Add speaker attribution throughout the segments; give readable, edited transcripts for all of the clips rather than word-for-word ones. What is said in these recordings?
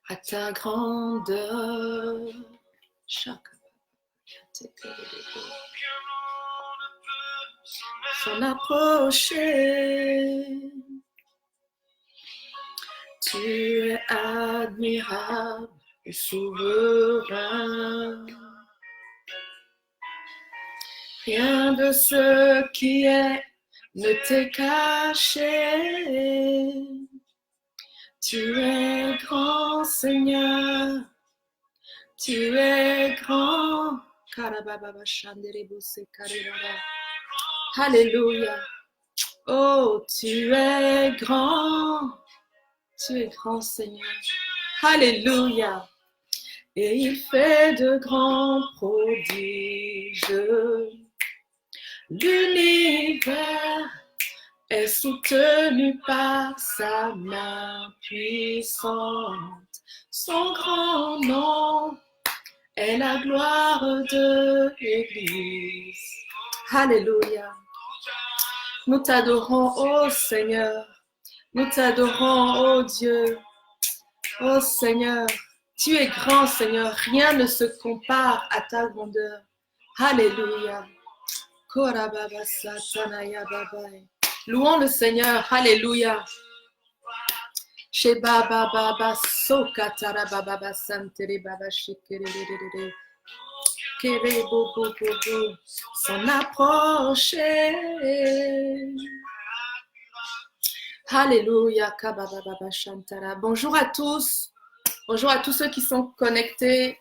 Speaker 1: À ta grandeur, s'en approcher. Tu es admirable et souverain. Rien de ce qui est ne t'est caché. Tu es grand, Seigneur. Tu es grand. Alléluia. Oh, tu es grand. Tu es grand, Seigneur. Alléluia. Et il fait de grands prodiges. L'univers est soutenu par sa main puissante. Son grand nom est la gloire de l'Église. Alléluia. Nous t'adorons, ô Seigneur. Nous t'adorons, ô Dieu. Ô Seigneur, tu es grand, Seigneur. Rien ne se compare à ta grandeur. Alléluia. Louons le Seigneur. Alléluia. Sheba baba baso katara baba basantere baba shikere kere bobo bobo s'en approcher. Alléluia. Kababa baba shantara. Bonjour à tous. Bonjour à tous ceux qui sont connectés.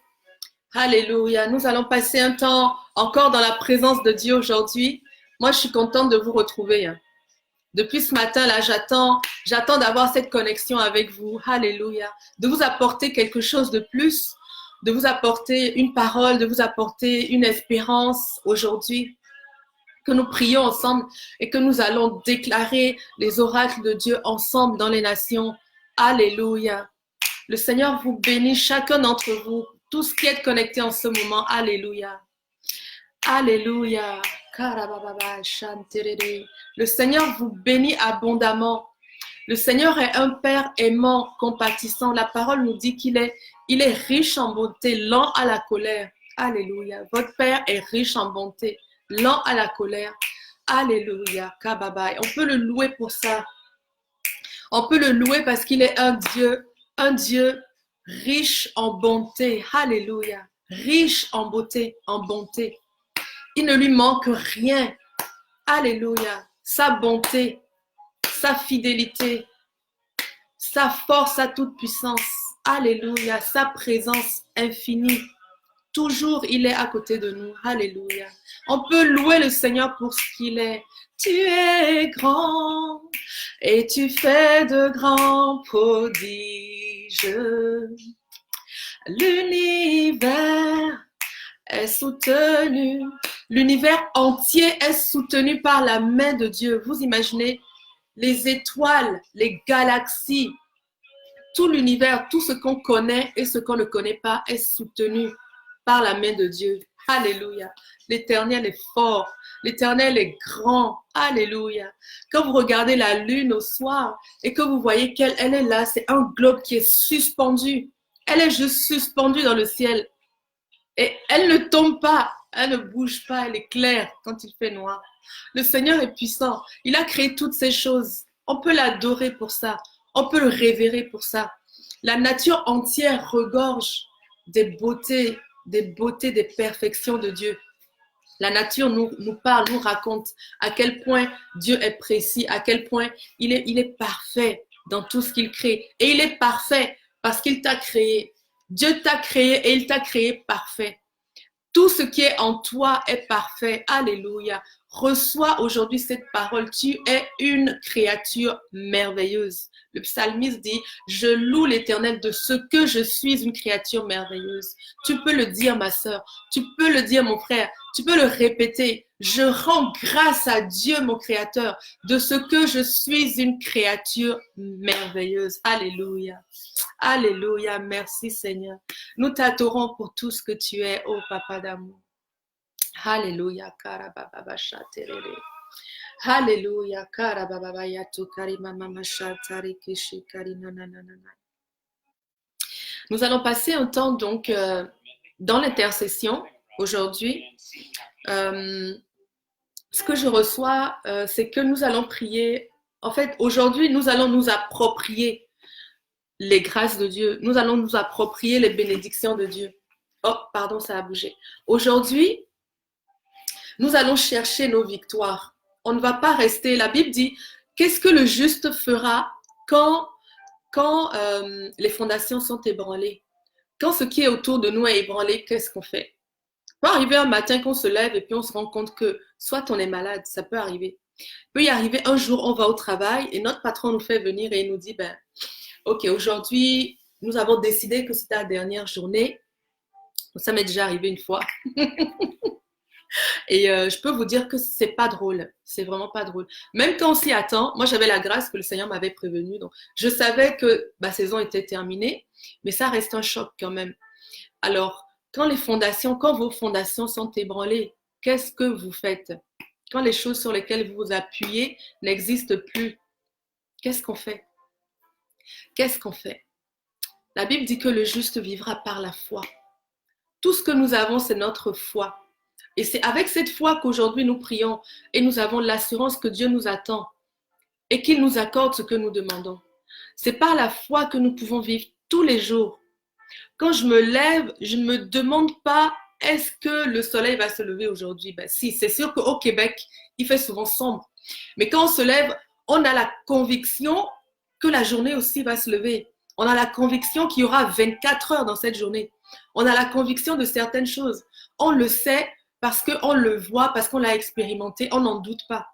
Speaker 1: Alléluia. Nous allons passer un temps encore dans la présence de Dieu aujourd'hui. Moi, je suis contente de vous retrouver. Depuis ce matin, là, j'attends d'avoir cette connexion avec vous. Alléluia. De vous apporter quelque chose de plus, de vous apporter une parole, de vous apporter une espérance aujourd'hui. Que nous prions ensemble et que nous allons déclarer les oracles de Dieu ensemble dans les nations. Alléluia. Le Seigneur vous bénit, chacun d'entre vous, tous qui êtes connectés en ce moment. Alléluia. Alléluia. Le Seigneur vous bénit abondamment. Le Seigneur est un Père aimant, compatissant. La parole nous dit qu'il est riche en bonté, lent à la colère. Alléluia. Votre Père est riche en bonté, lent à la colère. Alléluia. Kababai. On peut le louer pour ça. On peut le louer parce qu'il est un Dieu riche en bonté. Alléluia. Riche en beauté, en bonté. Il ne lui manque rien. Alléluia. Sa bonté, sa fidélité, sa force, sa toute puissance. Alléluia. Sa présence infinie. Toujours, il est à côté de nous. Alléluia. On peut louer le Seigneur pour ce qu'il est. Tu es grand et tu fais de grands prodiges. L'univers est soutenu. L'univers entier est soutenu par la main de Dieu. Vous imaginez les étoiles, les galaxies, tout l'univers, tout ce qu'on connaît et ce qu'on ne connaît pas est soutenu par la main de Dieu. Alléluia. L'Éternel est fort. L'Éternel est grand. Alléluia. Quand vous regardez la lune au soir et que vous voyez qu'elle est là, c'est un globe qui est suspendu. Elle est juste suspendue dans le ciel. Et elle ne tombe pas. Elle ne bouge pas. Elle est claire quand il fait noir. Le Seigneur est puissant. Il a créé toutes ces choses. On peut l'adorer pour ça. On peut le révérer pour ça. La nature entière regorge des beautés, des perfections de Dieu. La nature nous parle, nous raconte à quel point Dieu est précis, à quel point il est parfait dans tout ce qu'il crée. Et il est parfait parce qu'il t'a créé. Dieu t'a créé et il t'a créé parfait. Tout ce qui est en toi est parfait. Alléluia. Reçois aujourd'hui cette parole. Tu es une créature merveilleuse. Le psalmiste dit, je loue l'Éternel de ce que je suis une créature merveilleuse. Tu peux le dire, ma sœur. Tu peux le dire, mon frère. Tu peux le répéter. Je rends grâce à Dieu, mon Créateur, de ce que je suis une créature merveilleuse. Alléluia. Alléluia. Merci, Seigneur. Nous t'adorons pour tout ce que tu es, ô Papa d'amour. Alléluia. Alléluia. Nous allons passer un temps donc dans l'intercession aujourd'hui. Ce que je reçois, c'est que nous allons prier. En fait, aujourd'hui, nous allons nous approprier les grâces de Dieu. Nous allons nous approprier les bénédictions de Dieu. Oh, pardon, ça a bougé. Aujourd'hui, nous allons chercher nos victoires. On ne va pas rester. La Bible dit, qu'est-ce que le juste fera quand les fondations sont ébranlées? Quand ce qui est autour de nous est ébranlé, qu'est-ce qu'on fait? Il peut arriver un matin qu'on se lève et puis on se rend compte que soit on est malade, ça peut arriver. Il peut y arriver un jour, on va au travail et notre patron nous fait venir et il nous dit, ben, ok, aujourd'hui, nous avons décidé que c'était la dernière journée. Ça m'est déjà arrivé une fois. Et je peux vous dire que c'est pas drôle. C'est vraiment pas drôle. Même quand on s'y attend, moi j'avais la grâce que le Seigneur m'avait prévenu. Donc je savais que ma saison était terminée, mais ça reste un choc quand même. Alors, quand vos fondations sont ébranlées, qu'est-ce que vous faites? Quand les choses sur lesquelles vous vous appuyez n'existent plus, qu'est-ce qu'on fait? Qu'est-ce qu'on fait? La Bible dit que le juste vivra par la foi. Tout ce que nous avons, c'est notre foi. Et c'est avec cette foi qu'aujourd'hui nous prions et nous avons l'assurance que Dieu nous attend et qu'il nous accorde ce que nous demandons. C'est par la foi que nous pouvons vivre tous les jours. Quand je me lève, je ne me demande pas est-ce que le soleil va se lever aujourd'hui? Ben, si, c'est sûr qu'au Québec, il fait souvent sombre. Mais quand on se lève, on a la conviction que la journée aussi va se lever. On a la conviction qu'il y aura 24 heures dans cette journée. On a la conviction de certaines choses. On le sait parce qu'on le voit, parce qu'on l'a expérimenté, on n'en doute pas.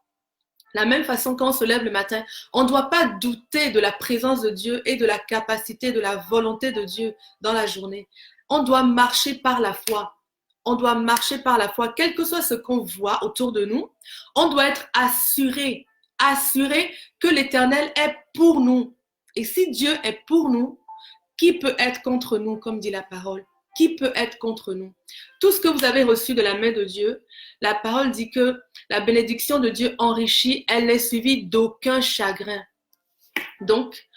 Speaker 1: De la même façon, quand on se lève le matin, on ne doit pas douter de la présence de Dieu et de la capacité, de la volonté de Dieu dans la journée. On doit marcher par la foi. On doit marcher par la foi, quel que soit ce qu'on voit autour de nous. On doit être assuré que l'Éternel est pour nous. Et si Dieu est pour nous, qui peut être contre nous, comme dit la parole? Qui peut être contre nous? Tout ce que vous avez reçu de la main de Dieu, la parole dit que la bénédiction de Dieu enrichit, elle n'est suivie d'aucun chagrin. Donc,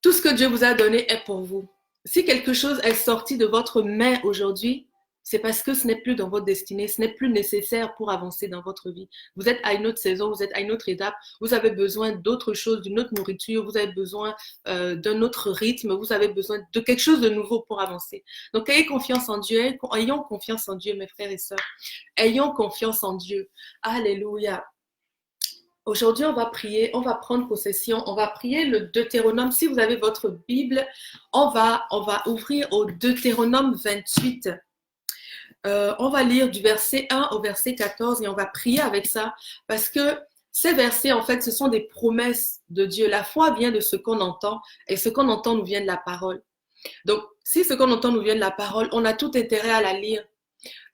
Speaker 1: tout ce que Dieu vous a donné est pour vous. Si quelque chose est sorti de votre main aujourd'hui, c'est parce que ce n'est plus dans votre destinée, ce n'est plus nécessaire pour avancer dans votre vie. Vous êtes à une autre saison, vous êtes à une autre étape, vous avez besoin d'autre chose, d'une autre nourriture, vous avez besoin d'un autre rythme, vous avez besoin de quelque chose de nouveau pour avancer. Donc, ayez confiance en Dieu, ayons confiance en Dieu, mes frères et sœurs. Ayons confiance en Dieu. Alléluia. Aujourd'hui, on va prier, on va prendre possession, on va prier le Deutéronome. Si vous avez votre Bible, on va ouvrir au Deutéronome 28. On va lire du verset 1 au verset 14 et on va prier avec ça parce que ces versets, en fait, ce sont des promesses de Dieu. La foi vient de ce qu'on entend et ce qu'on entend nous vient de la parole. Donc, si ce qu'on entend nous vient de la parole, on a tout intérêt à la lire.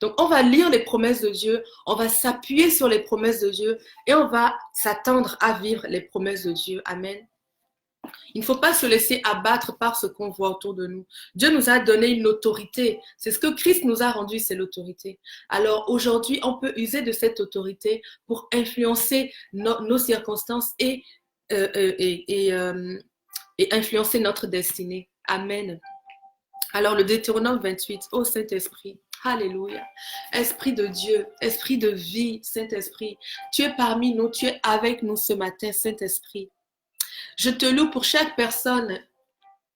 Speaker 1: Donc, on va lire les promesses de Dieu, on va s'appuyer sur les promesses de Dieu et on va s'attendre à vivre les promesses de Dieu. Amen. Il ne faut pas se laisser abattre par ce qu'on voit autour de nous. Dieu nous a donné une autorité. C'est ce que Christ nous a rendu, c'est l'autorité. Alors aujourd'hui, on peut user de cette autorité pour influencer nos circonstances et influencer notre destinée. Amen. Alors le Deutéronome 28, ô Saint-Esprit, alléluia. Esprit de Dieu, esprit de vie, Saint-Esprit, tu es parmi nous, tu es avec nous ce matin, Saint-Esprit. Je te loue pour chaque personne,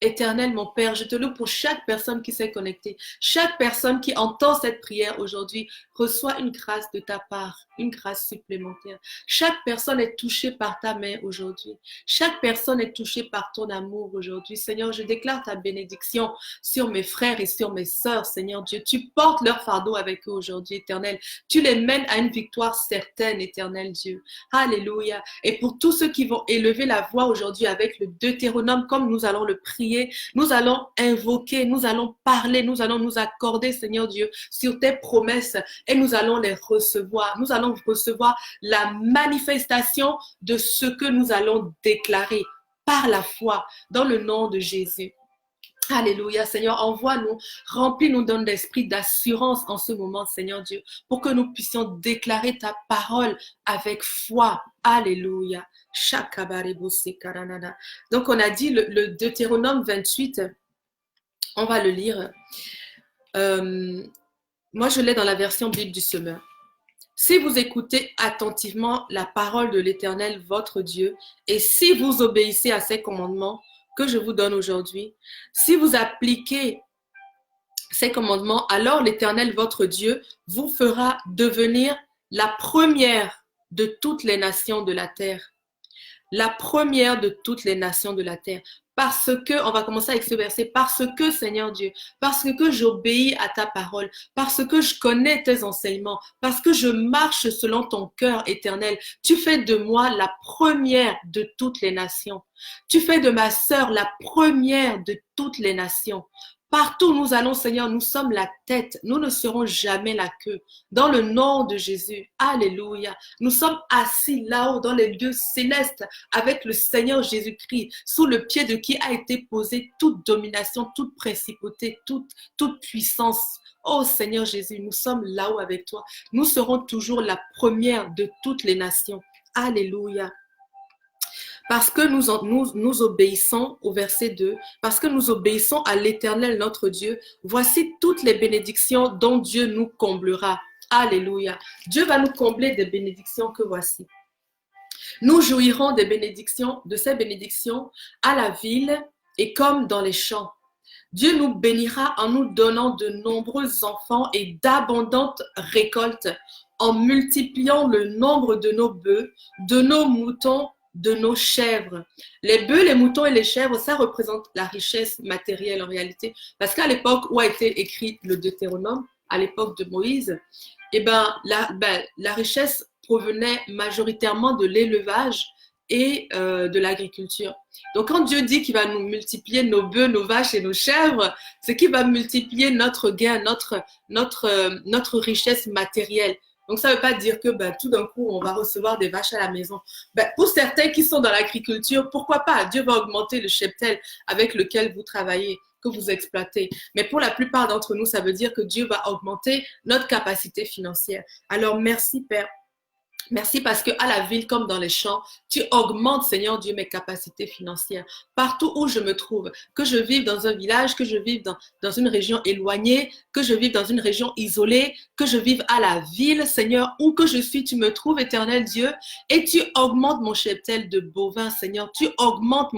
Speaker 1: Éternel, mon Père. Je te loue pour chaque personne qui s'est connectée. Chaque personne qui entend cette prière aujourd'hui, reçois une grâce de ta part, une grâce supplémentaire. Chaque personne est touchée par ta main aujourd'hui. Chaque personne est touchée par ton amour aujourd'hui. Seigneur, je déclare ta bénédiction sur mes frères et sur mes sœurs, Seigneur Dieu. Tu portes leur fardeau avec eux aujourd'hui, Éternel. Tu les mènes à une victoire certaine, Éternel Dieu. Alléluia. Et pour tous ceux qui vont élever la voix aujourd'hui avec le Deutéronome, comme nous allons le prier, nous allons invoquer, nous allons parler, nous allons nous accorder, Seigneur Dieu, sur tes promesses et nous allons les recevoir. Nous allons recevoir la manifestation de ce que nous allons déclarer par la foi dans le nom de Jésus. Alléluia, Seigneur, envoie-nous, remplis-nous d'un esprit d'assurance en ce moment, Seigneur Dieu, pour que nous puissions déclarer ta parole avec foi. Alléluia. Donc, on a dit le Deutéronome 28, on va le lire. Moi, je l'ai dans la version Bible du Semeur. Si vous écoutez attentivement la parole de l'Éternel, votre Dieu, et si vous obéissez à ses commandements que je vous donne aujourd'hui, si vous appliquez ces commandements, alors l'Éternel, votre Dieu, vous fera devenir la première de toutes les nations de la terre. La première de toutes les nations de la terre. Parce que, on va commencer avec ce verset, parce que, Seigneur Dieu, parce que j'obéis à ta parole, parce que je connais tes enseignements, parce que je marche selon ton cœur éternel, tu fais de moi la première de toutes les nations. Tu fais de ma sœur la première de toutes les nations. Partout où nous allons, Seigneur, nous sommes la tête, nous ne serons jamais la queue. Dans le nom de Jésus, alléluia. Nous sommes assis là-haut dans les lieux célestes avec le Seigneur Jésus-Christ, sous le pied de qui a été posée toute domination, toute principauté, toute puissance. Oh Seigneur Jésus, nous sommes là-haut avec toi. Nous serons toujours la première de toutes les nations. Alléluia. Parce que nous obéissons, au verset 2, parce que nous obéissons à l'Éternel notre Dieu, voici toutes les bénédictions dont Dieu nous comblera. Alléluia. Dieu va nous combler des bénédictions que voici. Nous jouirons des bénédictions, de ces bénédictions à la ville et comme dans les champs. Dieu nous bénira en nous donnant de nombreux enfants et d'abondantes récoltes, en multipliant le nombre de nos bœufs, de nos moutons, de nos chèvres. Les bœufs, les moutons et les chèvres, ça représente la richesse matérielle en réalité. Parce qu'à l'époque où a été écrit le Deutéronome, à l'époque de Moïse, la richesse provenait majoritairement de l'élevage et de l'agriculture. Donc quand Dieu dit qu'il va nous multiplier nos bœufs, nos vaches et nos chèvres, c'est qu'il va multiplier notre gain, notre richesse matérielle. Donc, ça ne veut pas dire que tout d'un coup, on va recevoir des vaches à la maison. Pour certains qui sont dans l'agriculture, pourquoi pas? Dieu va augmenter le cheptel avec lequel vous travaillez, que vous exploitez. Mais pour la plupart d'entre nous, ça veut dire que Dieu va augmenter notre capacité financière. Alors, merci Père. Merci parce que à la ville comme dans les champs, tu augmentes, Seigneur Dieu, mes capacités financières. Partout où je me trouve, que je vive dans un village, que je vive dans une région éloignée, que je vive dans une région isolée, que je vive à la ville, Seigneur, où que je suis, tu me trouves, éternel Dieu, et tu augmentes mon cheptel de bovins, Seigneur. Tu augmentes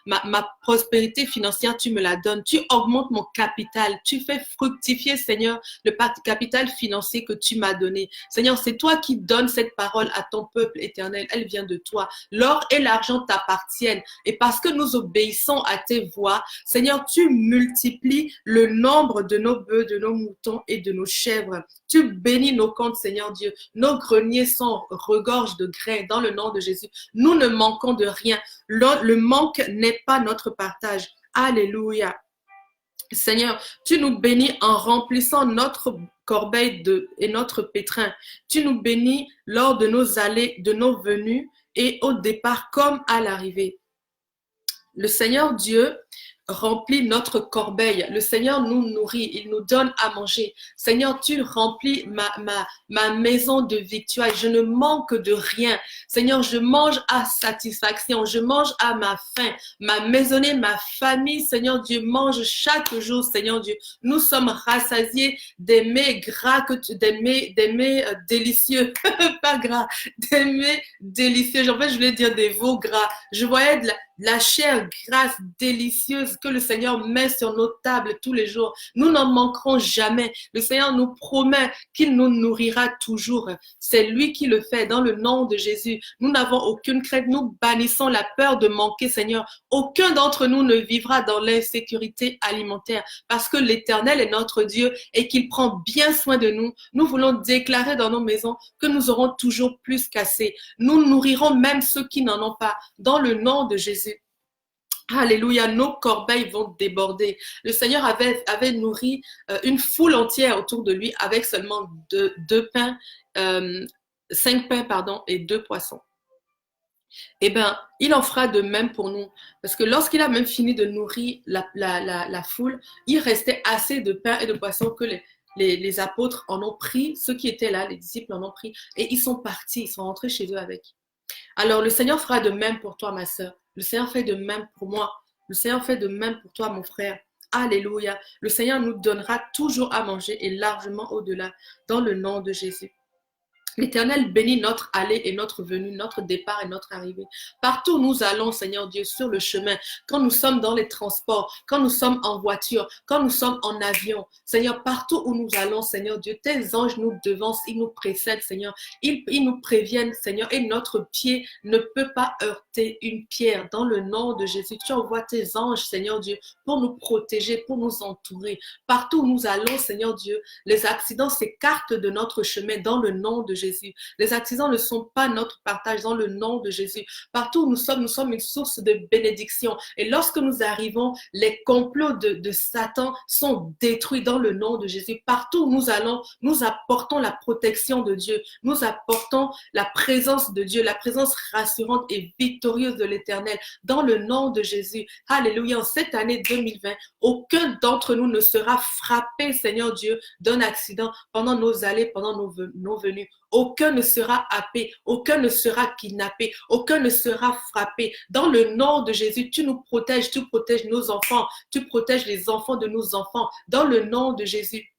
Speaker 1: ma prospérité financière, tu me la donnes. Tu augmentes mon capital. Tu fais fructifier, Seigneur, le capital financier que tu m'as donné. Seigneur, c'est toi qui donnes cette parole à ton peuple éternel, elle vient de toi. L'or et l'argent t'appartiennent. Et parce que nous obéissons à tes voix, Seigneur, tu multiplies le nombre de nos bœufs, de nos moutons et de nos chèvres. Tu bénis nos comptes, Seigneur Dieu. Nos greniers regorgent de grains dans le nom de Jésus. Nous ne manquons de rien. Le manque n'est pas notre partage. Alléluia. Seigneur, tu nous bénis en remplissant notre corbeille et notre pétrin. Tu nous bénis lors de nos allées, de nos venues et au départ comme à l'arrivée. Le Seigneur Dieu remplit notre corbeille. Le Seigneur nous nourrit, il nous donne à manger. Seigneur, tu remplis ma maison de victuailles. Je ne manque de rien. Seigneur, je mange à satisfaction. Je mange à ma faim. Ma maisonnée, ma famille, Seigneur Dieu, mange chaque jour, Seigneur Dieu. Nous sommes rassasiés des mets gras, des mets délicieux. Pas gras, des mets délicieux. En fait, je voulais dire des veaux gras. Je voyais de la chair grasse, délicieuse, que le Seigneur met sur nos tables tous les jours. Nous n'en manquerons jamais. Le Seigneur nous promet qu'il nous nourrira toujours. C'est lui qui le fait dans le nom de Jésus. Nous n'avons aucune crainte. Nous bannissons la peur de manquer, Seigneur. Aucun d'entre nous ne vivra dans l'insécurité alimentaire parce que l'Éternel est notre Dieu et qu'il prend bien soin de nous. Nous voulons déclarer dans nos maisons que nous aurons toujours plus qu'assez. Nous nourrirons même ceux qui n'en ont pas dans le nom de Jésus. Alléluia, nos corbeilles vont déborder. Le Seigneur avait nourri une foule entière autour de lui avec seulement deux pains, 5 pains, pardon, et 2 poissons. Eh bien, il en fera de même pour nous. Parce que lorsqu'il a même fini de nourrir la foule, il restait assez de pain et de poissons que les apôtres en ont pris, ceux qui étaient là, les disciples en ont pris, et ils sont partis, ils sont rentrés chez eux avec. Alors, le Seigneur fera de même pour toi, ma sœur. Le Seigneur fait de même pour moi. Le Seigneur fait de même pour toi, mon frère. Alléluia. Le Seigneur nous donnera toujours à manger et largement au-delà, dans le nom de Jésus. L'Éternel bénit notre aller et notre venue, notre départ et notre arrivée. Partout où nous allons, Seigneur Dieu, sur le chemin, quand nous sommes dans les transports, quand nous sommes en voiture, quand nous sommes en avion, Seigneur, partout où nous allons, Seigneur Dieu, tes anges nous devancent, ils nous précèdent, Seigneur. Ils nous préviennent, Seigneur, et notre pied ne peut pas heurter une pierre. Dans le nom de Jésus, tu envoies tes anges, Seigneur Dieu, pour nous protéger, pour nous entourer. Partout où nous allons, Seigneur Dieu, les accidents s'écartent de notre chemin dans le nom de Jésus. Les accidents ne sont pas notre partage dans le nom de Jésus. Partout où nous sommes une source de bénédiction. Et lorsque nous arrivons, les complots de Satan sont détruits dans le nom de Jésus. Partout où nous allons, nous apportons la protection de Dieu. Nous apportons la présence de Dieu, la présence rassurante et victorieuse de l'Éternel dans le nom de Jésus. Alléluia. En cette année 2020, aucun d'entre nous ne sera frappé, Seigneur Dieu, d'un accident pendant nos allées, pendant nos venues. Aucun ne sera happé, aucun ne sera kidnappé, aucun ne sera frappé. Dans le nom de Jésus, tu nous protèges, tu protèges nos enfants, tu protèges les enfants de nos enfants. Dans le nom de Jésus.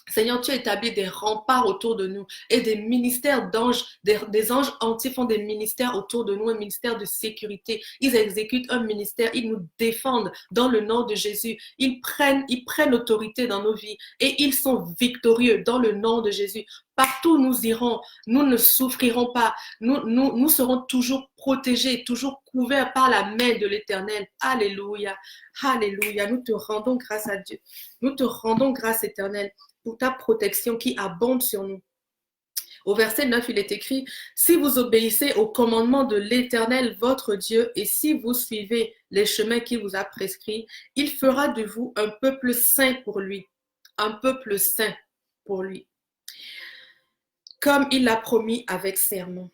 Speaker 1: Seigneur, tu as établi des remparts autour de nous et des ministères d'anges, des anges entiers font des ministères autour de nous, un ministère de sécurité. Ils exécutent un ministère, ils nous défendent dans le nom de Jésus. Ils prennent autorité dans nos vies et ils sont victorieux dans le nom de Jésus. Partout où nous irons, nous ne souffrirons pas. Nous serons toujours protégés, toujours couverts par la main de l'Éternel. Alléluia. Alléluia. Nous te rendons grâce à Dieu. Nous te rendons grâce, Éternel, pour ta protection qui abonde sur nous. Au verset 9, il est écrit, « Si vous obéissez au commandement de l'Éternel, votre Dieu, et si vous suivez les chemins qu'il vous a prescrits, il fera de vous un peuple saint pour lui. » Un peuple saint pour lui. Comme il l'a promis avec serment.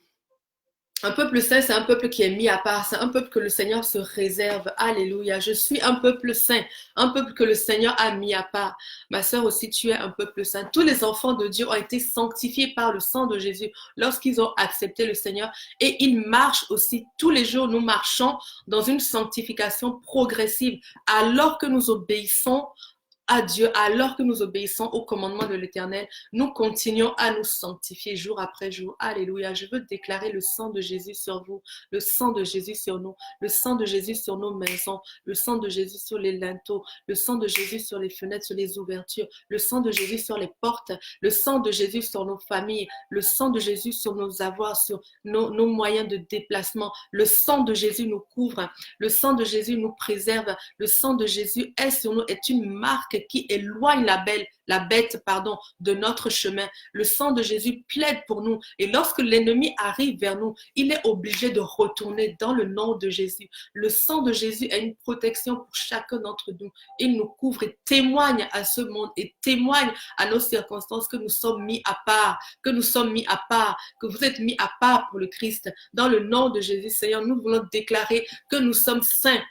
Speaker 1: Un peuple saint, c'est un peuple qui est mis à part. C'est un peuple que le Seigneur se réserve. Alléluia. Je suis un peuple saint. Un peuple que le Seigneur a mis à part. Ma sœur aussi, tu es un peuple saint. Tous les enfants de Dieu ont été sanctifiés par le sang de Jésus lorsqu'ils ont accepté le Seigneur. Et ils marchent aussi. Tous les jours, nous marchons dans une sanctification progressive. Alors que nous obéissons à Dieu, alors que nous obéissons au commandement de l'Éternel, nous continuons à nous sanctifier jour après jour. Alléluia. Je veux déclarer le sang de Jésus sur vous, le sang de Jésus sur nous, le sang de Jésus sur nos maisons, le sang de Jésus sur les linteaux, le sang de Jésus sur les fenêtres, sur les ouvertures, le sang de Jésus sur les portes, le sang de Jésus sur nos familles, le sang de Jésus sur nos avoirs, sur nos moyens de déplacement. Le sang de Jésus nous couvre, le sang de Jésus nous préserve, le sang de Jésus est sur nous, est une marque qui éloigne la bête de notre chemin. Le sang de Jésus plaide pour nous. Et lorsque l'ennemi arrive vers nous, il est obligé de retourner dans le nom de Jésus. Le sang de Jésus est une protection pour chacun d'entre nous. Il nous couvre et témoigne à ce monde et témoigne à nos circonstances que nous sommes mis à part, que nous sommes mis à part, que vous êtes mis à part pour le Christ. Dans le nom de Jésus, Seigneur, nous voulons déclarer que nous sommes saints,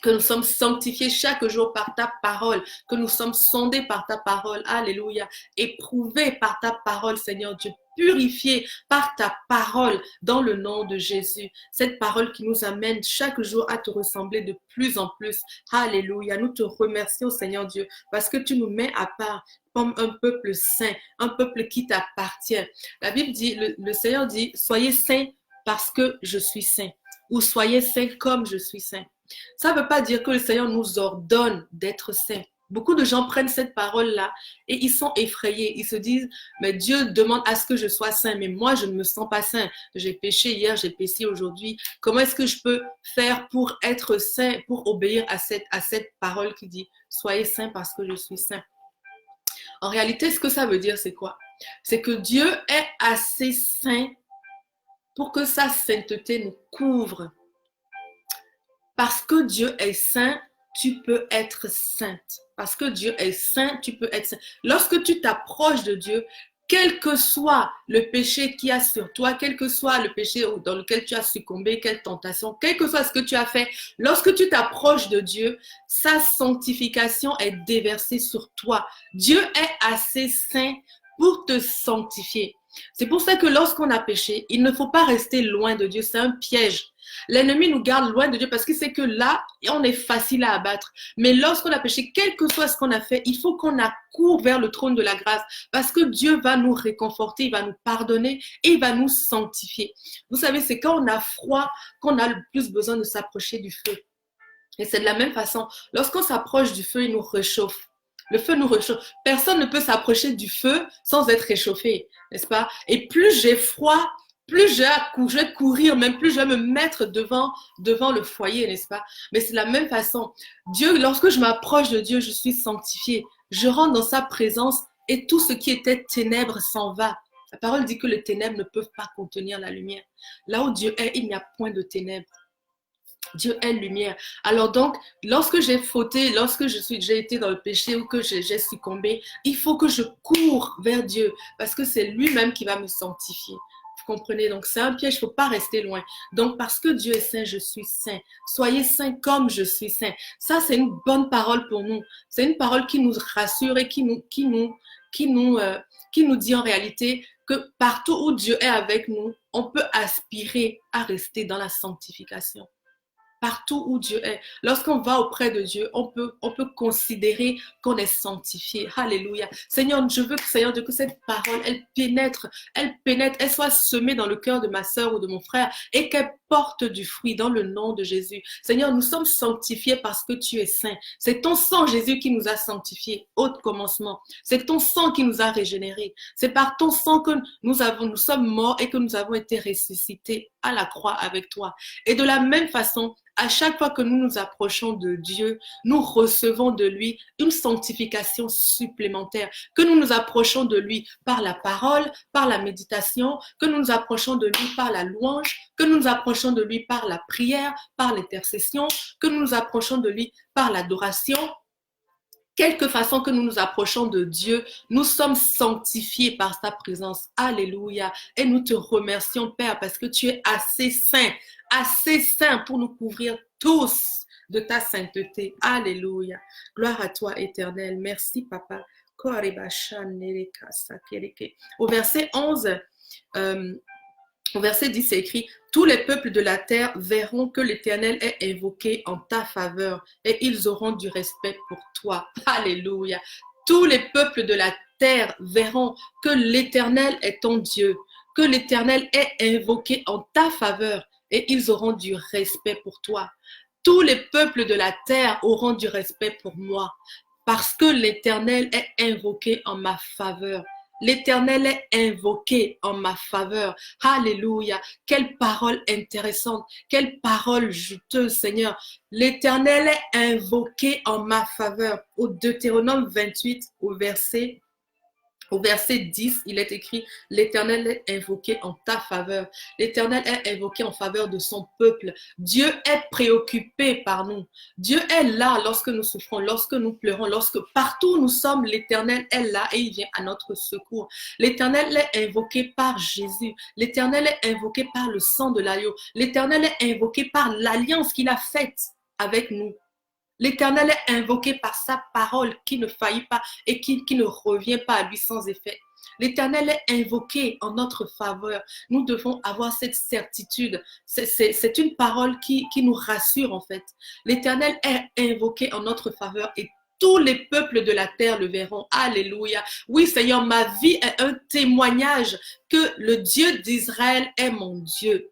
Speaker 1: que nous sommes sanctifiés chaque jour par ta parole, que nous sommes sondés par ta parole, alléluia, éprouvés par ta parole, Seigneur Dieu, purifiés par ta parole dans le nom de Jésus. Cette parole qui nous amène chaque jour à te ressembler de plus en plus, alléluia. Nous te remercions, Seigneur Dieu, parce que tu nous mets à part comme un peuple saint, un peuple qui t'appartient. La Bible dit, le Seigneur dit, soyez saints parce que je suis saint, ou soyez saints comme je suis saint. Ça ne veut pas dire que le Seigneur nous ordonne d'être saints. Beaucoup de gens prennent cette parole-là et ils sont effrayés. Ils se disent, mais Dieu demande à ce que je sois saint, mais moi, je ne me sens pas saint. J'ai péché hier, j'ai péché aujourd'hui. Comment est-ce que je peux faire pour être saint, pour obéir à cette parole qui dit, soyez saints parce que je suis saint? En réalité, ce que ça veut dire, c'est quoi? C'est que Dieu est assez saint pour que sa sainteté nous couvre. Parce que Dieu est saint, tu peux être sainte. Parce que Dieu est saint, tu peux être saint. Lorsque tu t'approches de Dieu, quel que soit le péché qu'il y a sur toi, quel que soit le péché dans lequel tu as succombé, quelle tentation, quel que soit ce que tu as fait, lorsque tu t'approches de Dieu, sa sanctification est déversée sur toi. Dieu est assez saint pour te sanctifier. C'est pour ça que lorsqu'on a péché, il ne faut pas rester loin de Dieu. C'est un piège. L'ennemi nous garde loin de Dieu parce qu'il sait que là, on est facile à abattre. Mais lorsqu'on a péché, quel que soit ce qu'on a fait, il faut qu'on accourt vers le trône de la grâce parce que Dieu va nous réconforter, il va nous pardonner et il va nous sanctifier. Vous savez, c'est quand on a froid qu'on a le plus besoin de s'approcher du feu. Et c'est de la même façon, lorsqu'on s'approche du feu, il nous réchauffe. Le feu nous réchauffe. Personne ne peut s'approcher du feu sans être réchauffé, n'est-ce pas? Et plus j'ai froid, plus je vais courir, même plus je vais me mettre devant le foyer, n'est-ce pas? Mais c'est de la même façon. Dieu, lorsque je m'approche de Dieu, je suis sanctifié. Je rentre dans sa présence et tout ce qui était ténèbres s'en va. La parole dit que les ténèbres ne peuvent pas contenir la lumière. Là où Dieu est, il n'y a point de ténèbres. Dieu est lumière. Alors donc, lorsque j'ai fauté, lorsque j'ai été dans le péché ou que j'ai succombé, il faut que je cours vers Dieu parce que c'est lui-même qui va me sanctifier. Vous comprenez? Donc, c'est un piège, il ne faut pas rester loin. Donc, parce que Dieu est saint, je suis saint. Soyez saints comme je suis saint. Ça, c'est une bonne parole pour nous. C'est une parole qui nous rassure et qui nous dit en réalité que partout où Dieu est avec nous, on peut aspirer à rester dans la sanctification. Partout où Dieu est. Lorsqu'on va auprès de Dieu, on peut considérer qu'on est sanctifié. Alléluia. Seigneur, je veux, Seigneur Dieu, que cette parole, elle pénètre, elle soit semée dans le cœur de ma sœur ou de mon frère et qu'elle porte du fruit dans le nom de Jésus. Seigneur, nous sommes sanctifiés parce que tu es saint. C'est ton sang, Jésus, qui nous a sanctifiés au commencement. C'est ton sang qui nous a régénérés. C'est par ton sang que nous sommes morts et que nous avons été ressuscités à la croix avec toi. Et de la même façon, à chaque fois que nous nous approchons de Dieu, nous recevons de lui une sanctification supplémentaire, que nous nous approchons de lui par la parole, par la méditation, que nous nous approchons de lui par la louange, que nous nous approchons de lui par la prière, par l'intercession, que nous nous approchons de lui par l'adoration. Quelque façon que nous nous approchons de Dieu, nous sommes sanctifiés par sa présence. Alléluia. Et nous te remercions, Père, parce que tu es assez saint pour nous couvrir tous de ta sainteté. Alléluia. Gloire à toi, Éternel. Merci, Papa. Au verset 11, au verset 10, c'est écrit « Tous les peuples de la terre verront que l'Éternel est invoqué en ta faveur et ils auront du respect pour toi. » Alléluia. Tous les peuples de la terre verront que l'Éternel est ton Dieu, que l'Éternel est invoqué en ta faveur et ils auront du respect pour toi. Tous les peuples de la terre auront du respect pour moi parce que l'Éternel est invoqué en ma faveur. L'Éternel est invoqué en ma faveur. Alléluia. Quelle parole intéressante. Quelle parole juteuse, Seigneur. L'Éternel est invoqué en ma faveur. Au Deutéronome 28, au verset 10, il est écrit « L'Éternel est invoqué en ta faveur. » L'Éternel est invoqué en faveur de son peuple. Dieu est préoccupé par nous. Dieu est là lorsque nous souffrons, lorsque nous pleurons, lorsque partout où nous sommes, l'Éternel est là et il vient à notre secours. L'Éternel est invoqué par Jésus. L'Éternel est invoqué par le sang de l'agneau. L'Éternel est invoqué par l'alliance qu'il a faite avec nous. L'Éternel est invoqué par sa parole qui ne faillit pas et qui ne revient pas à lui sans effet. L'Éternel est invoqué en notre faveur. Nous devons avoir cette certitude. C'est une parole qui nous rassure en fait. L'Éternel est invoqué en notre faveur et tous les peuples de la terre le verront. Alléluia. Oui, Seigneur, ma vie est un témoignage que le Dieu d'Israël est mon Dieu.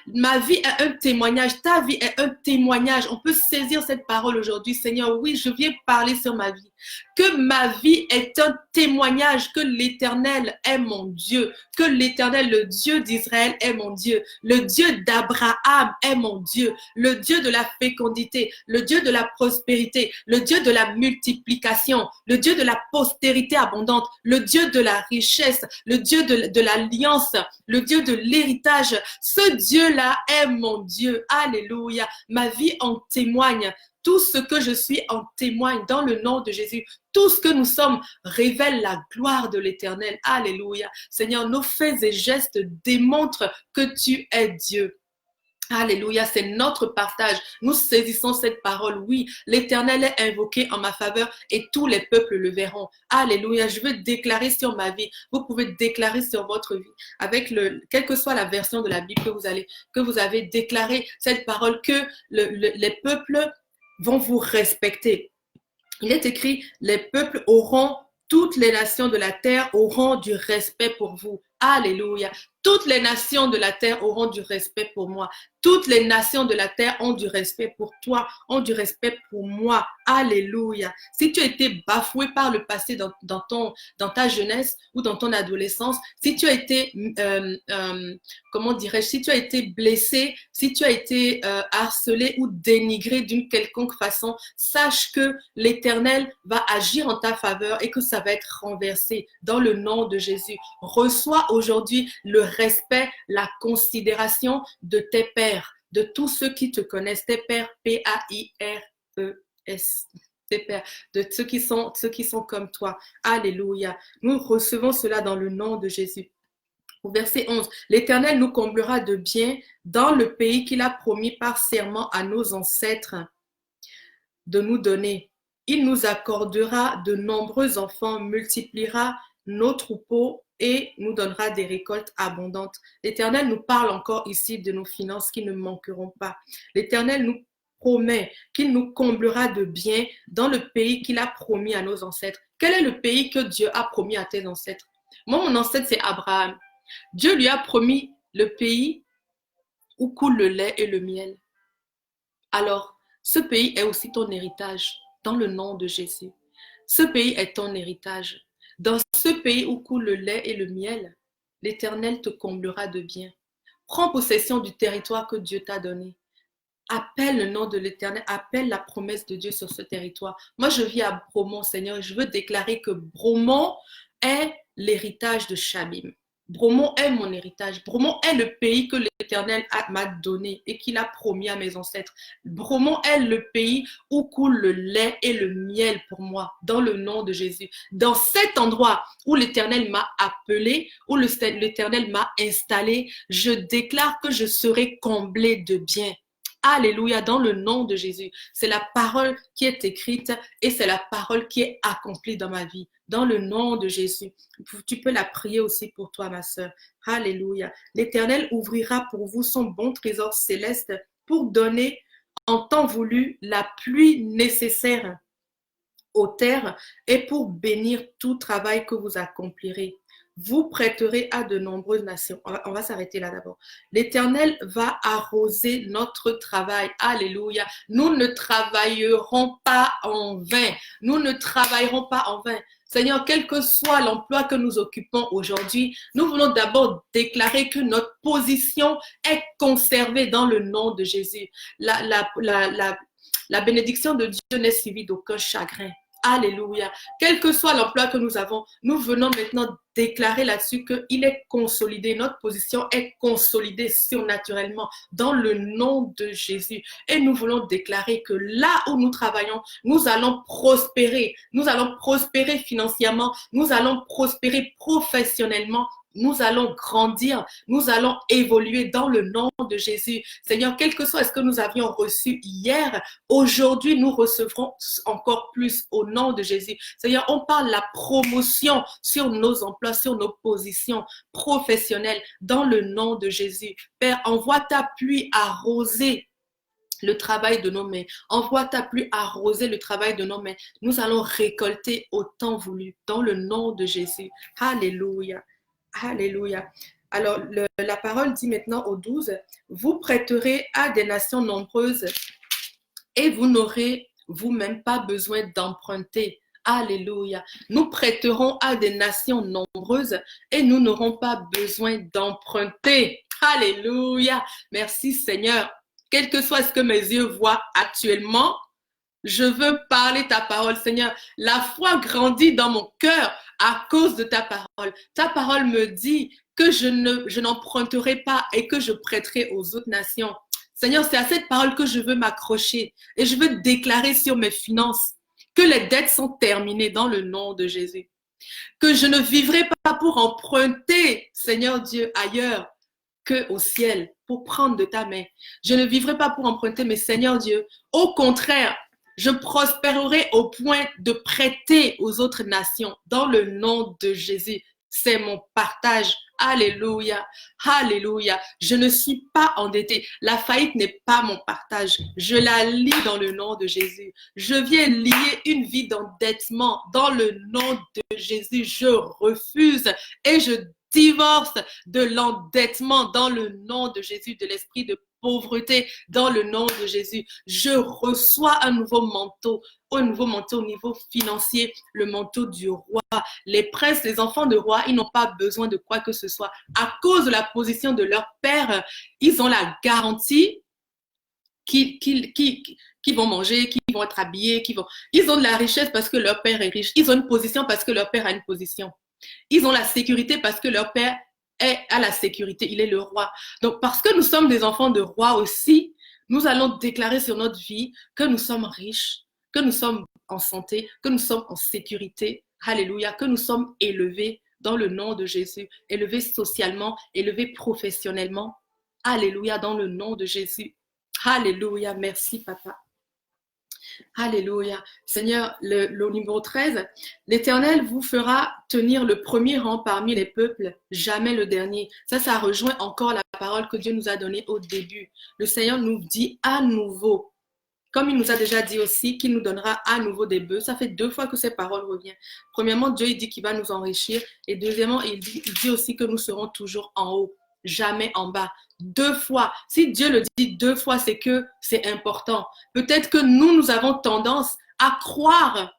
Speaker 1: Ma vie est un témoignage, ta vie est un témoignage. On peut saisir cette parole aujourd'hui. Seigneur, oui, je viens parler sur ma vie. Que ma vie est un témoignage que l'Éternel est mon Dieu, que l'Éternel, le Dieu d'Israël, est mon Dieu, le Dieu d'Abraham est mon Dieu, le Dieu de la fécondité, le Dieu de la prospérité, le Dieu de la multiplication, le Dieu de la postérité abondante, le Dieu de la richesse, le Dieu de l'alliance, le Dieu de l'héritage. Ce Dieu-là est mon Dieu. Alléluia. Ma vie en témoigne. Tout ce que je suis en témoigne dans le nom de Jésus. Tout ce que nous sommes révèle la gloire de l'Éternel. Alléluia. Seigneur, nos faits et gestes démontrent que tu es Dieu. Alléluia, c'est notre partage. Nous saisissons cette parole. Oui, l'Éternel est invoqué en ma faveur et tous les peuples le verront. Alléluia, je veux déclarer sur ma vie. Vous pouvez déclarer sur votre vie avec quelle que soit la version de la Bible que vous avez déclaré cette parole que les peuples vont vous respecter. Il est écrit, les peuples auront, toutes les nations de la terre auront du respect pour vous. Alléluia. Toutes les nations de la terre auront du respect pour moi. Toutes les nations de la terre ont du respect pour toi, ont du respect pour moi. Alléluia. Si tu as été bafoué par le passé dans ta jeunesse ou dans ton adolescence, si tu as été, comment dirais-je, si tu as été blessé, si tu as été harcelé ou dénigré d'une quelconque façon, sache que l'Éternel va agir en ta faveur et que ça va être renversé dans le nom de Jésus. Reçois aujourd'hui le respect, la considération de tes pères, de tous ceux qui te connaissent, tes pères, P-A-I-R-E-S, tes pères, de ceux qui sont comme toi. Alléluia. Nous recevons cela dans le nom de Jésus. Au verset 11, l'Éternel nous comblera de bien dans le pays qu'il a promis par serment à nos ancêtres de nous donner. Il nous accordera de nombreux enfants, multipliera nos troupeaux et nous donnera des récoltes abondantes. L'Éternel nous parle encore ici de nos finances qui ne manqueront pas. L'Éternel nous promet qu'il nous comblera de bien dans le pays qu'il a promis à nos ancêtres. Quel est le pays que Dieu a promis à tes ancêtres? Moi, mon ancêtre, c'est Abraham. Dieu lui a promis le pays où coule le lait et le miel. Alors, ce pays est aussi ton héritage dans le nom de Jésus. Ce pays est ton héritage. Dans ce pays où coule le lait et le miel, l'Éternel te comblera de bien. Prends possession du territoire que Dieu t'a donné. Appelle le nom de l'Éternel, appelle la promesse de Dieu sur ce territoire. Moi, je vis à Bromont, Seigneur, et je veux déclarer que Bromont est l'héritage de Chabim. Bromont est mon héritage. Bromont est le pays que l'Éternel m'a donné et qu'il a promis à mes ancêtres. Bromont est le pays où coule le lait et le miel pour moi, dans le nom de Jésus. Dans cet endroit où l'Éternel m'a appelé, où l'Éternel m'a installé, je déclare que je serai comblé de bien. Alléluia, dans le nom de Jésus. C'est la parole qui est écrite et c'est la parole qui est accomplie dans ma vie. Dans le nom de Jésus. Tu peux la prier aussi pour toi, ma sœur. Alléluia. L'Éternel ouvrira pour vous son bon trésor céleste pour donner en temps voulu la pluie nécessaire aux terres et pour bénir tout travail que vous accomplirez. Vous prêterez à de nombreuses nations. On va s'arrêter là d'abord. L'Éternel va arroser notre travail. Alléluia. Nous ne travaillerons pas en vain. Nous ne travaillerons pas en vain. Seigneur, quel que soit l'emploi que nous occupons aujourd'hui, nous voulons d'abord déclarer que notre position est conservée dans le nom de Jésus. La bénédiction de Dieu n'est suivie d'aucun chagrin. Alléluia. Quel que soit l'emploi que nous avons, nous venons maintenant déclarer là-dessus qu'il est consolidé. Notre position est consolidée surnaturellement dans le nom de Jésus. Et nous voulons déclarer que là où nous travaillons, nous allons prospérer. Nous allons prospérer financièrement. Nous allons prospérer professionnellement. Nous allons grandir, nous allons évoluer dans le nom de Jésus. Seigneur, quel que soit ce que nous avions reçu hier, aujourd'hui nous recevrons encore plus au nom de Jésus. Seigneur, on parle de la promotion sur nos emplois, sur nos positions professionnelles dans le nom de Jésus. Père, envoie ta pluie arroser le travail de nos mains. Envoie ta pluie arroser le travail de nos mains. Nous allons récolter au temps voulu dans le nom de Jésus. Alléluia. Alléluia. Alors, la parole dit maintenant au 12, vous prêterez à des nations nombreuses et vous n'aurez vous-même pas besoin d'emprunter. Alléluia. Nous prêterons à des nations nombreuses et nous n'aurons pas besoin d'emprunter. Alléluia. Merci Seigneur. Quel que soit ce que mes yeux voient actuellement, je veux parler ta parole, Seigneur. La foi grandit dans mon cœur à cause de ta parole. Ta parole me dit que je n'emprunterai pas et que je prêterai aux autres nations. Seigneur, c'est à cette parole que je veux m'accrocher et je veux déclarer sur mes finances que les dettes sont terminées dans le nom de Jésus. Que je ne vivrai pas pour emprunter, Seigneur Dieu, ailleurs qu'au ciel, pour prendre de ta main. Je ne vivrai pas pour emprunter, mais Seigneur Dieu, au contraire, je prospérerai au point de prêter aux autres nations dans le nom de Jésus. C'est mon partage. Alléluia. Alléluia. Je ne suis pas endettée. La faillite n'est pas mon partage. Je la lie dans le nom de Jésus. Je viens lier une vie d'endettement dans le nom de Jésus. Je refuse et je divorce de l'endettement dans le nom de Jésus, de l'esprit de pauvreté dans le nom de Jésus. Je reçois un nouveau manteau au niveau financier, le manteau du roi. Les princes, les enfants de roi, ils n'ont pas besoin de quoi que ce soit. À cause de la position de leur père, ils ont la garantie qu'ils vont manger, qu'ils vont être habillés, ils ont de la richesse parce que leur père est riche. Ils ont une position parce que leur père a une position. Ils ont la sécurité parce que leur père est à la sécurité, il est le roi. Donc, parce que nous sommes des enfants de roi aussi, nous allons déclarer sur notre vie que nous sommes riches, que nous sommes en santé, que nous sommes en sécurité. Alléluia, que nous sommes élevés dans le nom de Jésus, élevés socialement, élevés professionnellement. Alléluia, dans le nom de Jésus. Alléluia, merci papa. Alléluia. Seigneur, le numéro 13, l'Éternel vous fera tenir le premier rang parmi les peuples, jamais le dernier. Ça rejoint encore la parole que Dieu nous a donnée au début. Le Seigneur nous dit à nouveau, comme il nous a déjà dit aussi qu'il nous donnera à nouveau des bœufs. Ça fait 2 fois que ces paroles reviennent. Premièrement, Dieu il dit qu'il va nous enrichir. Et deuxièmement, il dit aussi que nous serons toujours en haut, jamais en bas. 2 fois. Si Dieu le dit 2 fois, c'est que c'est important. Peut-être que nous avons tendance à croire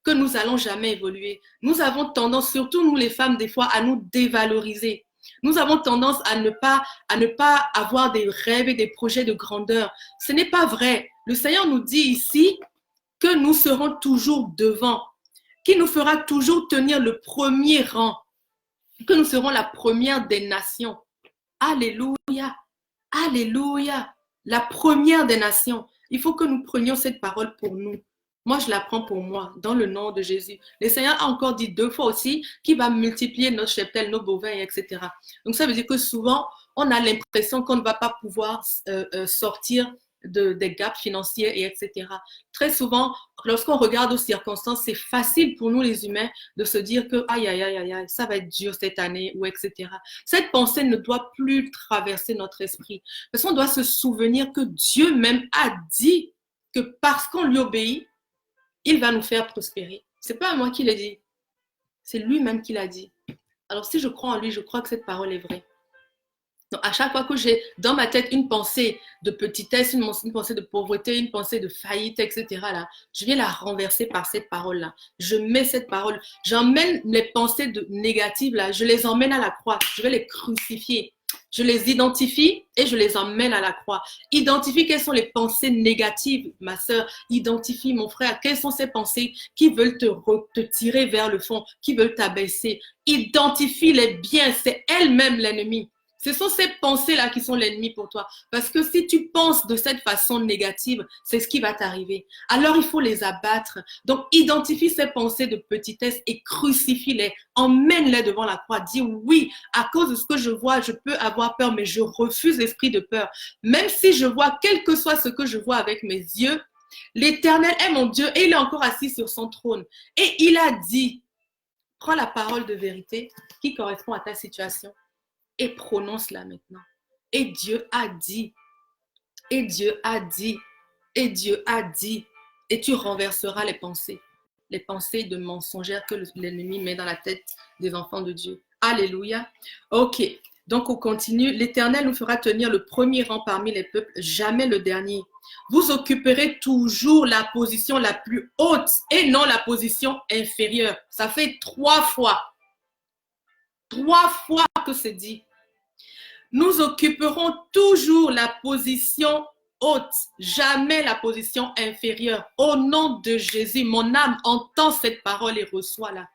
Speaker 1: que nous allons jamais évoluer. Nous avons tendance, surtout nous les femmes, des fois, à nous dévaloriser. Nous avons tendance à ne pas avoir des rêves et des projets de grandeur. Ce n'est pas vrai. Le Seigneur nous dit ici que nous serons toujours devant, qu'il nous fera toujours tenir le premier rang, que nous serons la première des nations. Alléluia, alléluia, la première des nations. Il faut que nous prenions cette parole pour nous. Moi, je la prends pour moi, dans le nom de Jésus. Le Seigneur a encore dit 2 fois aussi qu'il va multiplier nos cheptels, nos bovins, etc. Donc, ça veut dire que souvent, on a l'impression qu'on ne va pas pouvoir sortir des gaps financiers, et etc. Très souvent, lorsqu'on regarde aux circonstances, c'est facile pour nous les humains de se dire que aïe, aïe, aïe, aïe, ça va être dur cette année, ou etc. Cette pensée ne doit plus traverser notre esprit. Parce qu'on doit se souvenir que Dieu même a dit que parce qu'on lui obéit, il va nous faire prospérer. Ce n'est pas moi qui l'ai dit. C'est lui-même qui l'a dit. Alors si je crois en lui, je crois que cette parole est vraie. Donc à chaque fois que j'ai dans ma tête une pensée de petitesse, une pensée de pauvreté, une pensée de faillite, etc., là, je viens la renverser par cette parole-là. Je mets cette parole, j'emmène les pensées négatives, là, je les emmène à la croix, je vais les crucifier. Je les identifie et je les emmène à la croix. Identifie quelles sont les pensées négatives, ma sœur. Identifie, mon frère, quelles sont ces pensées qui veulent te tirer vers le fond, qui veulent t'abaisser. Identifie-les bien, c'est elle-même l'ennemi. Ce sont ces pensées-là qui sont l'ennemi pour toi. Parce que si tu penses de cette façon négative, c'est ce qui va t'arriver. Alors, il faut les abattre. Donc, identifie ces pensées de petitesse et crucifie-les. Emmène-les devant la croix. Dis oui, à cause de ce que je vois, je peux avoir peur, mais je refuse l'esprit de peur. Même si je vois, quel que soit ce que je vois avec mes yeux, l'Éternel est mon Dieu et il est encore assis sur son trône. Et il a dit, prends la parole de vérité qui correspond à ta situation et prononce-la maintenant. Et Dieu a dit, et Dieu a dit, et Dieu a dit, et tu renverseras les pensées de mensongères que l'ennemi met dans la tête des enfants de Dieu. Alléluia. Ok, Donc, on continue. L'Éternel nous fera tenir le premier rang parmi les peuples, jamais le dernier. Vous occuperez toujours la position la plus haute et non la position inférieure. Ça fait 3 fois. 3 fois que c'est dit. Nous occuperons toujours la position haute, jamais la position inférieure. Au nom de Jésus, mon âme entend cette parole et reçoit-la.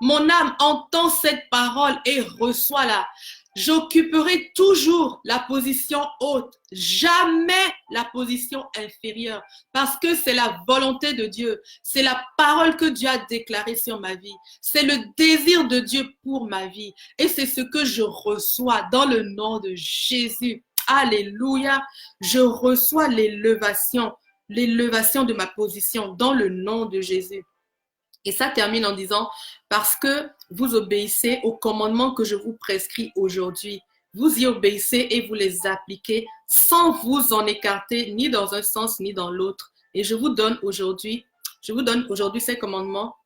Speaker 1: Mon âme entend cette parole et reçoit-la. J'occuperai toujours la position haute, jamais la position inférieure, parce que c'est la volonté de Dieu, c'est la parole que Dieu a déclarée sur ma vie, c'est le désir de Dieu pour ma vie, et c'est ce que je reçois dans le nom de Jésus. Alléluia, je reçois l'élévation de ma position dans le nom de Jésus. Et ça termine en disant, parce que vous obéissez aux commandements que je vous prescris aujourd'hui, vous y obéissez et vous les appliquez sans vous en écarter ni dans un sens ni dans l'autre. Et je vous donne aujourd'hui ces commandements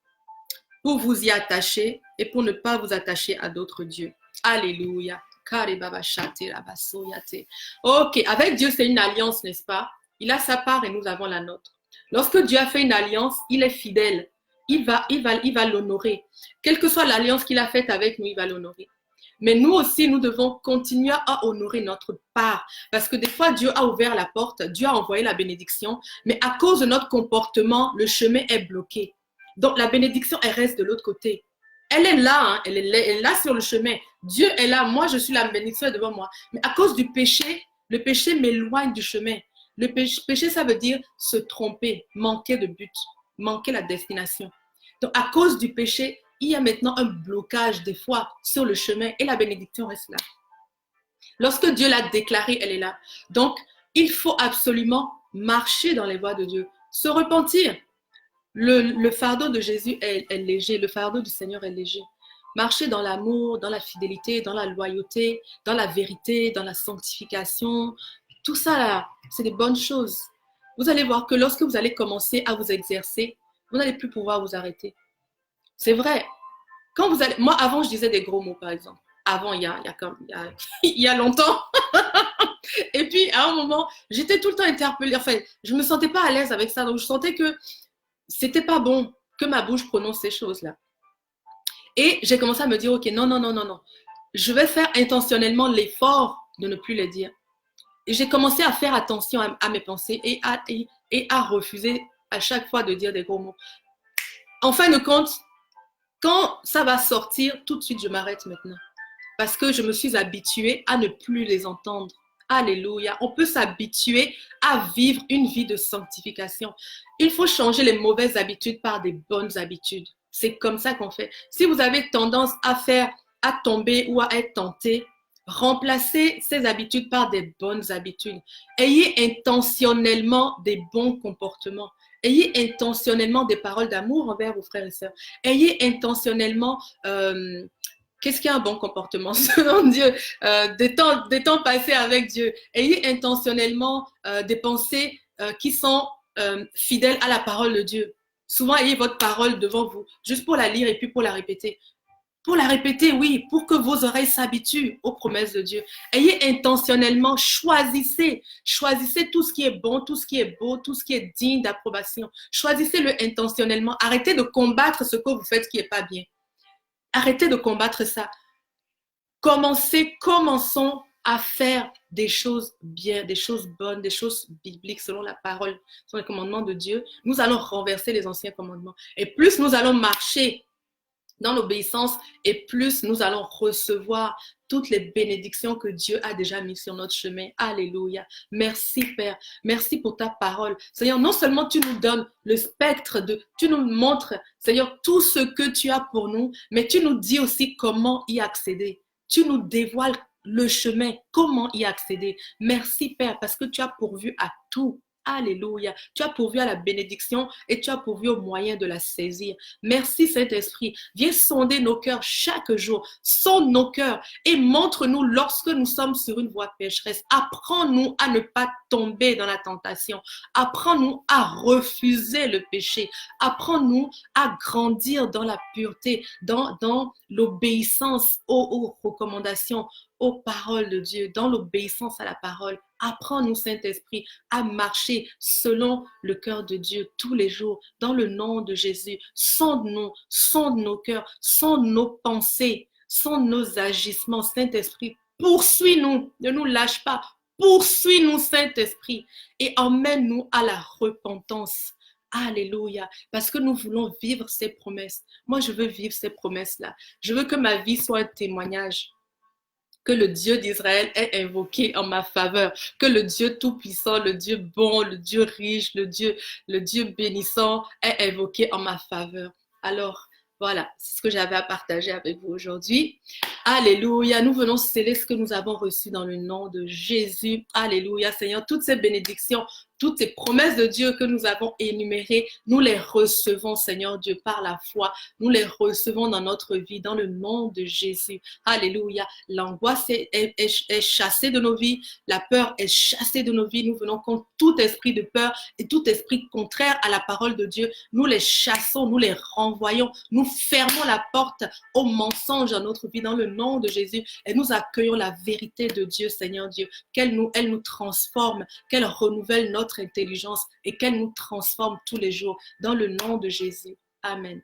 Speaker 1: pour vous y attacher et pour ne pas vous attacher à d'autres dieux. Alléluia. Ok, avec Dieu, c'est une alliance, n'est-ce pas? Il a sa part et nous avons la nôtre. Lorsque Dieu a fait une alliance, il est fidèle. Il va l'honorer. Quelle que soit l'alliance qu'il a faite avec nous, il va l'honorer. Mais nous aussi, nous devons continuer à honorer notre part. Parce que des fois, Dieu a ouvert la porte, Dieu a envoyé la bénédiction, mais à cause de notre comportement, le chemin est bloqué. Donc, la bénédiction, elle reste de l'autre côté. Elle est là, hein, elle est là sur le chemin. Dieu est là, moi, je suis la bénédiction devant moi. Mais à cause du péché, le péché m'éloigne du chemin. Le péché, ça veut dire se tromper, manquer de but, manquer la destination. Donc, à cause du péché, il y a maintenant un blocage des fois sur le chemin et la bénédiction reste là. Lorsque Dieu l'a déclaré, elle est là. Donc, il faut absolument marcher dans les voies de Dieu, se repentir. Le fardeau de Jésus est léger, le fardeau du Seigneur est léger. Marcher dans l'amour, dans la fidélité, dans la loyauté, dans la vérité, dans la sanctification, tout ça là, c'est des bonnes choses. Vous allez voir que lorsque vous allez commencer à vous exercer, vous n'allez plus pouvoir vous arrêter. C'est vrai. Quand vous allez... Moi, avant, je disais des gros mots, par exemple. Avant, il y a longtemps. Et puis, à un moment, j'étais tout le temps interpellée. Enfin, je ne me sentais pas à l'aise avec ça. Donc, je sentais que c'était pas bon que ma bouche prononce ces choses-là. Et j'ai commencé à me dire, OK, non. Je vais faire intentionnellement l'effort de ne plus les dire. Et j'ai commencé à faire attention à mes pensées et à refuser à chaque fois de dire des gros mots. En fin de compte, quand ça va sortir, tout de suite, je m'arrête maintenant. Parce que je me suis habituée à ne plus les entendre. Alléluia. On peut s'habituer à vivre une vie de sanctification. Il faut changer les mauvaises habitudes par des bonnes habitudes. C'est comme ça qu'on fait. Si vous avez tendance à tomber ou à être tenté, remplacez ces habitudes par des bonnes habitudes. Ayez intentionnellement des bons comportements. Ayez intentionnellement des paroles d'amour envers vos frères et sœurs. Ayez intentionnellement... qu'est-ce qui est un bon comportement selon Dieu? Des temps passés avec Dieu. Ayez intentionnellement des pensées qui sont fidèles à la parole de Dieu. Souvent, ayez votre parole devant vous, juste pour la lire et puis pour la répéter. Pour la répéter, oui, pour que vos oreilles s'habituent aux promesses de Dieu. Ayez intentionnellement, choisissez tout ce qui est bon, tout ce qui est beau, tout ce qui est digne d'approbation. Choisissez-le intentionnellement. Arrêtez de combattre ce que vous faites qui n'est pas bien. Arrêtez de combattre ça. Commençons à faire des choses bien, des choses bonnes, des choses bibliques selon la parole, selon les commandements de Dieu. Nous allons renverser les anciens commandements. Et plus nous allons marcher dans l'obéissance et plus nous allons recevoir toutes les bénédictions que Dieu a déjà mises sur notre chemin. Alléluia. Merci Père. Merci pour ta parole. Seigneur, non seulement tu nous donnes le spectre tu nous montres, Seigneur, tout ce que tu as pour nous, mais tu nous dis aussi comment y accéder. Tu nous dévoiles le chemin, comment y accéder. Merci Père, parce que tu as pourvu à tout. Alléluia. Tu as pourvu à la bénédiction et tu as pourvu au moyen de la saisir. Merci Saint-Esprit. Viens sonder nos cœurs chaque jour. Sonde nos cœurs et montre-nous lorsque nous sommes sur une voie pécheresse. Apprends-nous à ne pas tomber dans la tentation. Apprends-nous à refuser le péché. Apprends-nous à grandir dans la pureté, dans l'obéissance aux recommandations, aux paroles de Dieu, dans l'obéissance à la parole. Apprends-nous, Saint-Esprit, à marcher selon le cœur de Dieu tous les jours, dans le nom de Jésus. Sonde-nous, sonde nos cœurs, sonde nos pensées, sonde nos agissements, Saint-Esprit. Poursuis-nous, ne nous lâche pas. Poursuis-nous, Saint-Esprit, et emmène-nous à la repentance. Alléluia, parce que nous voulons vivre ces promesses. Moi, je veux vivre ces promesses-là. Je veux que ma vie soit un témoignage, que le Dieu d'Israël est invoqué en ma faveur, que le Dieu tout-puissant, le Dieu bon, le Dieu riche, le Dieu bénissant est invoqué en ma faveur. Alors, voilà, c'est ce que j'avais à partager avec vous aujourd'hui. Alléluia, nous venons sceller ce que nous avons reçu dans le nom de Jésus. Alléluia, Seigneur, toutes ces bénédictions, toutes ces promesses de Dieu que nous avons énumérées, nous les recevons, Seigneur Dieu, par la foi. Nous les recevons dans notre vie, dans le nom de Jésus. Alléluia. L'angoisse est chassée de nos vies. La peur est chassée de nos vies. Nous venons contre tout esprit de peur et tout esprit contraire à la parole de Dieu. Nous les chassons, nous les renvoyons. Nous fermons la porte au mensonge dans notre vie dans le nom de Jésus et nous accueillons la vérité de Dieu, Seigneur Dieu. Elle nous transforme, qu'elle renouvelle notre intelligence et qu'elle nous transforme tous les jours dans le nom de Jésus. Amen.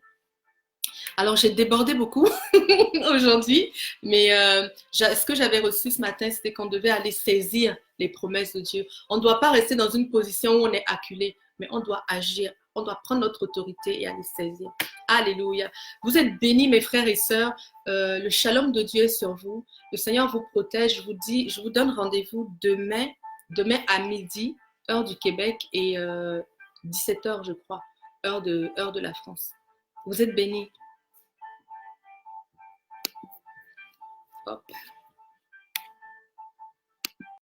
Speaker 1: Alors, j'ai débordé beaucoup aujourd'hui, mais ce que j'avais reçu ce matin, c'était qu'on devait aller saisir les promesses de Dieu. On ne doit pas rester dans une position où on est acculé, mais on doit agir. On doit prendre notre autorité et aller saisir. Alléluia. Vous êtes bénis, mes frères et sœurs. Le shalom de Dieu est sur vous. Le Seigneur vous protège. Je vous donne rendez-vous demain à midi, heure du Québec, et 17h, je crois, heure de la France. Vous êtes bénis. Hop.